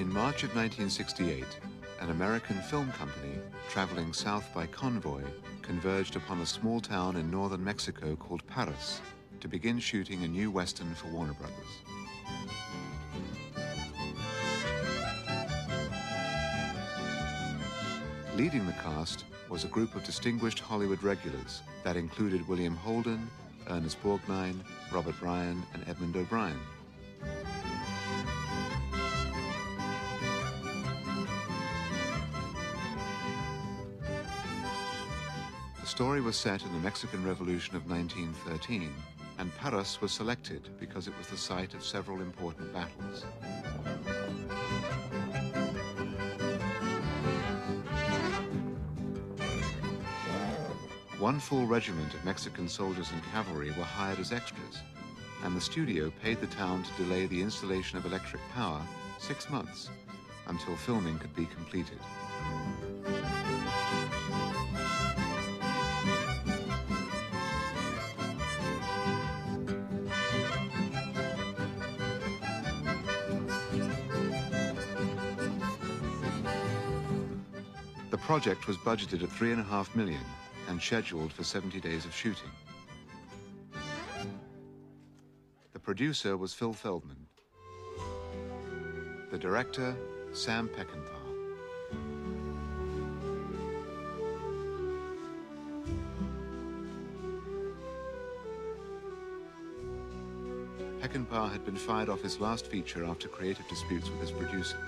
In March of 1968, an American film company traveling south by convoy converged upon a small town in northern Mexico called Paris to begin shooting a new Western for Warner Brothers. Leading the cast was a group of distinguished Hollywood regulars that included William Holden, Ernest Borgnine, Robert Ryan, and Edmund O'Brien. The story was set in the Mexican Revolution of 1913, and Paris was selected because it was the site of several important battles. One full regiment of Mexican soldiers and cavalry were hired as extras, and the studio paid the town to delay the installation of electric power 6 months until filming could be completed. The project was budgeted at $3.5 million and scheduled for 70 days of shooting. The producer was Phil Feldman. The director, Sam Peckinpah. Peckinpah had been fired off his last feature after creative disputes with his producer.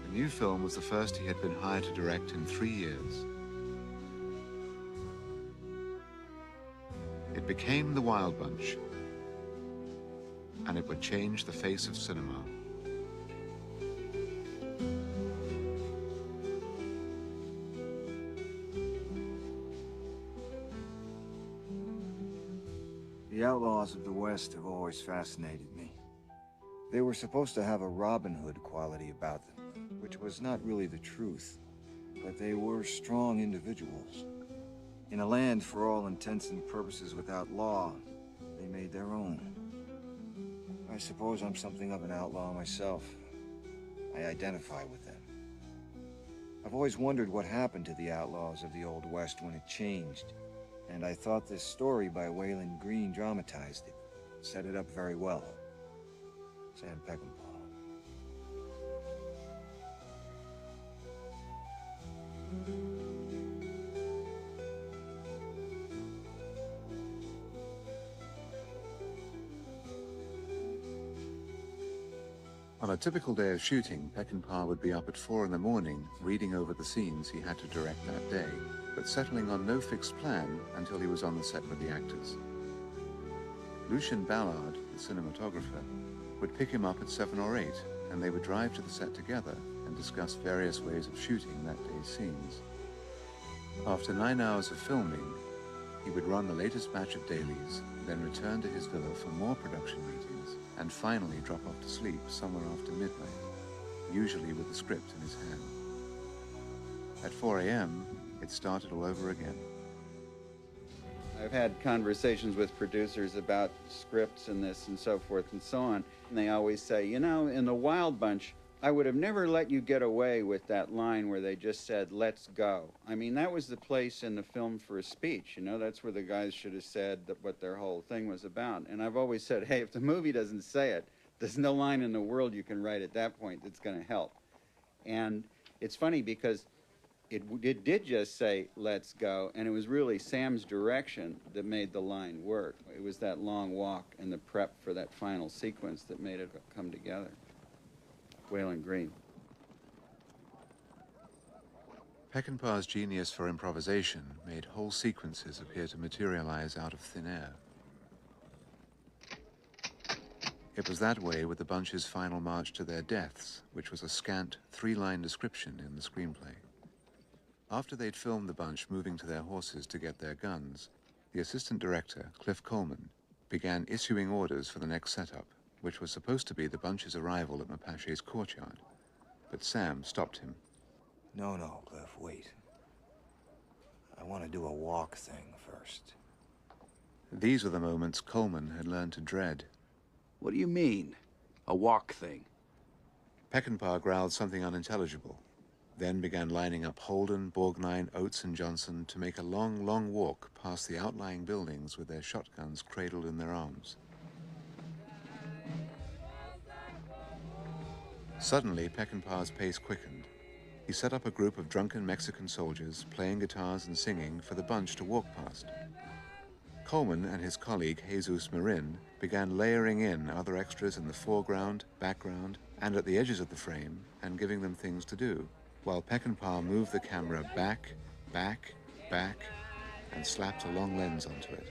The new film was the first he had been hired to direct in 3 years. It became The Wild Bunch, and it would change the face of cinema. The outlaws of the West have always fascinated me. They were supposed to have a Robin Hood quality about them, which was not really the truth, but they were strong individuals. In a land for all intents and purposes without law, they made their own. I suppose I'm something of an outlaw myself. I identify with them. I've always wondered what happened to the outlaws of the Old West when it changed, and I thought this story by Waylon Green dramatized it, set it up very well. Sam Peckinpah. On a typical day of shooting, Peckinpah would be up at 4 in the morning, reading over the scenes he had to direct that day, but settling on no fixed plan until he was on the set with the actors. Lucien Ballard, the cinematographer, would pick him up at 7 or 8, and they would drive to the set together and discuss various ways of shooting that day's scenes. After 9 hours of filming, he would run the latest batch of dailies, then return to his villa for more production meetings, and finally drop off to sleep somewhere after midnight, usually with the script in his hand. At 4 a.m., it started all over again. I've had conversations with producers about scripts and this and so forth and so on, and they always say, you know, in The Wild Bunch, I would have never let you get away with that line where they just said, let's go. I mean, that was the place in the film for a speech, you know, that's where the guys should have said that what their whole thing was about. And I've always said, hey, if the movie doesn't say it, there's no line in the world you can write at that point that's going to help. And it's funny because it did just say, let's go, and it was really Sam's direction that made the line work. It was that long walk and the prep for that final sequence that made it come together. Waylon Green. Peckinpah's genius for improvisation made whole sequences appear to materialize out of thin air. It was that way with the bunch's final march to their deaths, which was a scant 3-line description in the screenplay. After they'd filmed the bunch moving to their horses to get their guns, the assistant director, Cliff Coleman, began issuing orders for the next setup, which was supposed to be the bunch's arrival at Mapache's courtyard. But Sam stopped him. No, Cliff, wait. I want to do a walk thing first. These were the moments Coleman had learned to dread. What do you mean? A walk thing? Peckinpah growled something unintelligible, then began lining up Holden, Borgnine, Oates, and Johnson to make a long, long walk past the outlying buildings with their shotguns cradled in their arms. Suddenly, Peckinpah's pace quickened. He set up a group of drunken Mexican soldiers playing guitars and singing for the bunch to walk past. Coleman and his colleague Jesus Marin began layering in other extras in the foreground, background, and at the edges of the frame, and giving them things to do, while Peckinpah moved the camera back, back, back, and slapped a long lens onto it.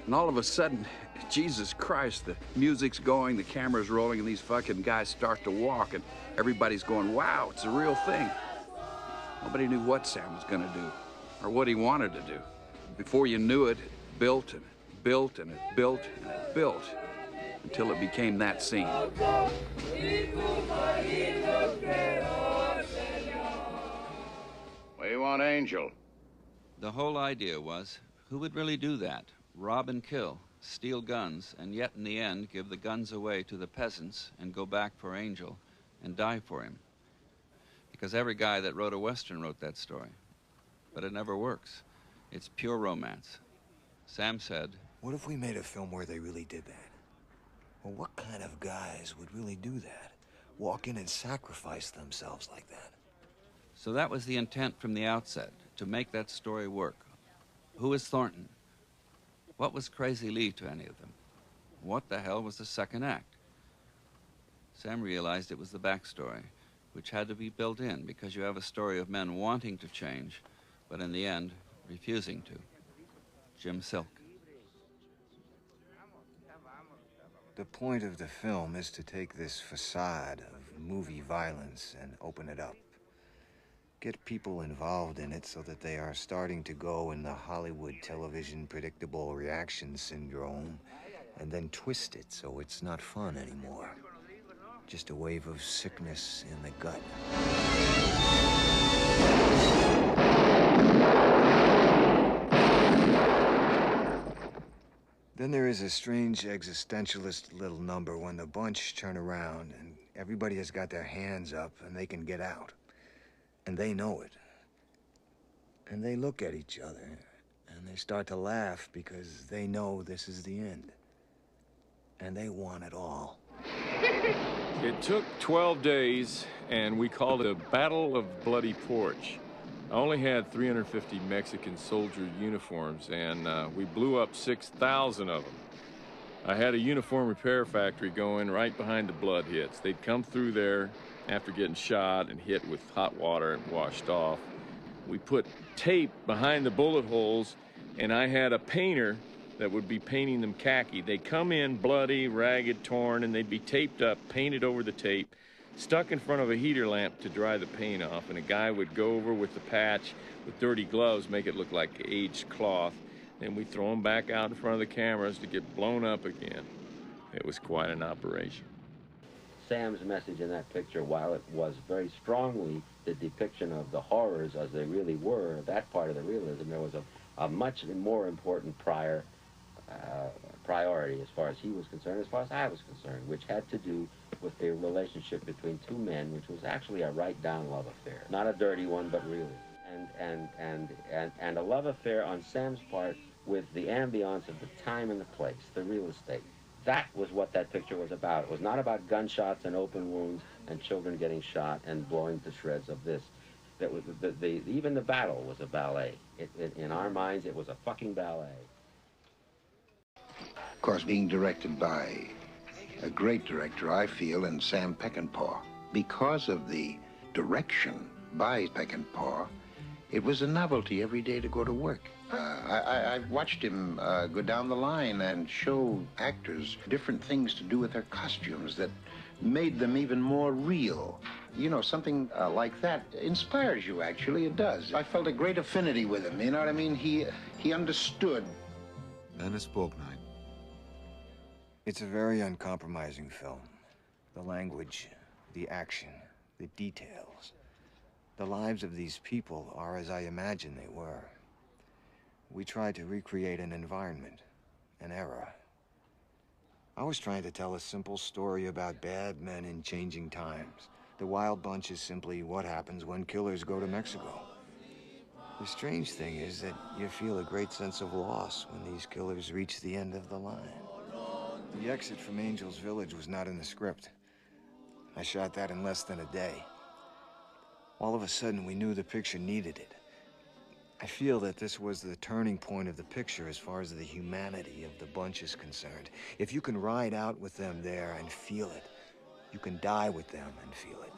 And all of a sudden, Jesus Christ, the music's going, the camera's rolling, and these fucking guys start to walk, and everybody's going, wow, it's a real thing. Nobody knew what Sam was gonna do, or what he wanted to do. Before you knew it, it built, and it built, and it built, and it built, until it became that scene. What do you want, Angel? The whole idea was, who would really do that? Rob and kill, steal guns, and yet in the end give the guns away to the peasants and go back for Angel and die for him. Because every guy that wrote a Western wrote that story. But it never works. It's pure romance. Sam said, What if we made a film where they really did that? Well, what kind of guys would really do that? Walk in and sacrifice themselves like that? so that was the intent from the outset, to make that story work. Who was Thornton? What was Crazy Lee to any of them? What the hell was the second act? Sam realized it was the backstory, which had to be built in because you have a story of men wanting to change, but in the end, refusing to. Jim Silk. The point of the film is to take this facade of movie violence and open it up. Get people involved in it so that they are starting to go in the Hollywood television predictable reaction syndrome, and then twist it so it's not fun anymore. Just a wave of sickness in the gut. Then there is a strange existentialist little number when the bunch turn around and everybody has got their hands up and they can get out. And they know it. And they look at each other and they start to laugh because they know this is the end. And they want it all. It took 12 days, and we called it a Battle of Bloody Porch. I only had 350 Mexican soldier uniforms, and we blew up 6,000 of them. I had a uniform repair factory going right behind the blood hits. They'd come through there after getting shot and hit with hot water and washed off. We put tape behind the bullet holes, and I had a painter that would be painting them khaki. They'd come in bloody, ragged, torn, and they'd be taped up, painted over the tape, stuck in front of a heater lamp to dry the paint off, and a guy would go over with the patch with dirty gloves, make it look like aged cloth, and we'd throw them back out in front of the cameras to get blown up again. It was quite an operation. Sam's message in that picture, while it was very strongly the depiction of the horrors as they really were, that part of the realism, there was a much more important priority as far as he was concerned, as far as I was concerned, which had to do with the relationship between two men, which was actually a right-down love affair. Not a dirty one, but really. And a love affair on Sam's part with the ambiance of the time and the place, the real estate. That was what that picture was about. It was not about gunshots and open wounds and children getting shot and blowing to shreds of this. That was even the battle was a ballet. In our minds, it was a fucking ballet. Of course, being directed by a great director, I feel, in Sam Peckinpah. Because of the direction by Peckinpah, it was a novelty every day to go to work. I watched him go down the line and show actors different things to do with their costumes that made them even more real. You know, something like that inspires you, actually, it does. I felt a great affinity with him, you know what I mean? He understood. Ernest Borgnine. It's a very uncompromising film. The language, the action, the details. The lives of these people are as I imagined they were. We tried to recreate an environment, an era. I was trying to tell a simple story about bad men in changing times. The Wild Bunch is simply what happens when killers go to Mexico. The strange thing is that you feel a great sense of loss when these killers reach the end of the line. The exit from Angel's Village was not in the script. I shot that in less than a day. All of a sudden, we knew the picture needed it. I feel that this was the turning point of the picture as far as the humanity of the bunch is concerned. If you can ride out with them there and feel it, you can die with them and feel it.